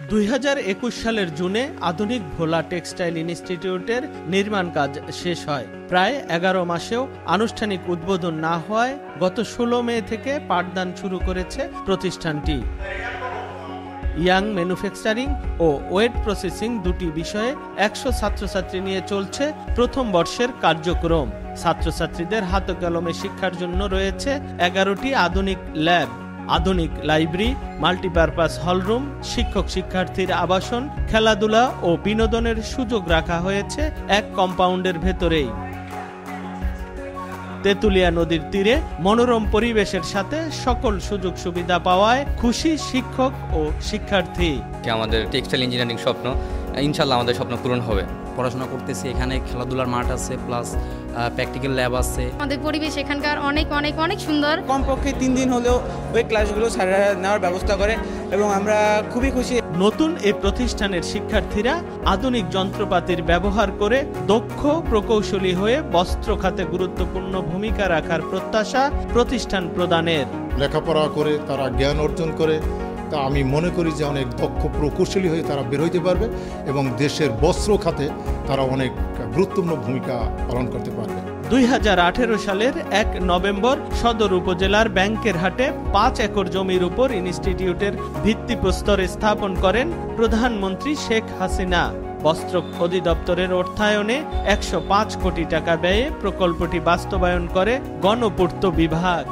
2021 সালের জুনে আধুনিক ভোলা টেক্সটাইল ইনস্টিটিউটের নির্মাণ কাজ শেষ হয়। প্রায় 11 মাসেও আনুষ্ঠানিক উদ্বোধন না হওয়ায় গত 16 মে থেকে পাঠদান শুরু করেছে প্রতিষ্ঠানটি। ইয়াং ম্যানুফ্যাকচারিং ও ওয়েট প্রসেসিং দুটি বিষয়ে 100 ছাত্রছাত্রী নিয়ে চলছে প্রথম বর্ষের কার্যক্রম। ছাত্রছাত্রীদের হাতে কলমে শিক্ষার জন্য রয়েছে 11টি আধুনিক ল্যাব, আধুনিক লাইব্রেরি, মাল্টিপারপাস হলরুম, শিক্ষক শিক্ষার্থীর আবাসন, খেলাধুলা ও বিনোদনের সুযোগ রাখা হয়েছে এক কম্পাউন্ডের ভেতরেই। তেঁতুলিয়া নদীর তীরে মনোরম পরিবেশের সাথে সকল সুযোগ সুবিধা পাওয়ায় খুশি শিক্ষক ও শিক্ষার্থী। আমাদের টেক্সটাইল ইঞ্জিনিয়ারিং স্বপ্ন, ইনশাল্লাহ আমাদের স্বপ্ন পূরণ হবে। পড়াশোনা করতেছি, এখানে খেলাধুলার মাঠ আছে, প্লাস প্র্যাকটিক্যাল ল্যাব আছে। আমাদের পরিবেশ এখানকার অনেক অনেক অনেক সুন্দর। কমপক্ষে 3 দিন হলেও ওই ক্লাসগুলো স্যাররা নেওয়ার ব্যবস্থা করে এবং আমরা খুবই খুশি। নতুন এই প্রতিষ্ঠানের শিক্ষার্থীরা আধুনিক যন্ত্রপাতির ব্যবহার করে দক্ষ প্রকৌশলী হয়ে বস্ত্র খাতে গুরুত্বপূর্ণ ভূমিকা রাখার প্রত্যাশা প্রতিষ্ঠান প্রদানের। লেখাপড়া করে তারা জ্ঞান অর্জন করে, তা আমি মনে করি যে অনেক দক্ষ প্রকৌশলী হয়ে তারা বের হইতে পারবে এবং দেশের বস্ত্র খাতে তারা অনেক গুরুত্বপূর্ণ ভূমিকা পালন করতে পারবে। 2018 সালের 1 নভেম্বর সদর উপজেলার ব্যাংকের হাটে 5 একর জমির উপর ইনস্টিটিউটের ভিত্তিপ্রস্তর স্থাপন করেন প্রধানমন্ত্রী শেখ হাসিনা। বস্ত্র অধিদপ্তরের অর্থায়নে 105 কোটি টাকা ব্যয়ে প্রকল্পটি বাস্তবায়ন করে গণপূর্ত বিভাগ।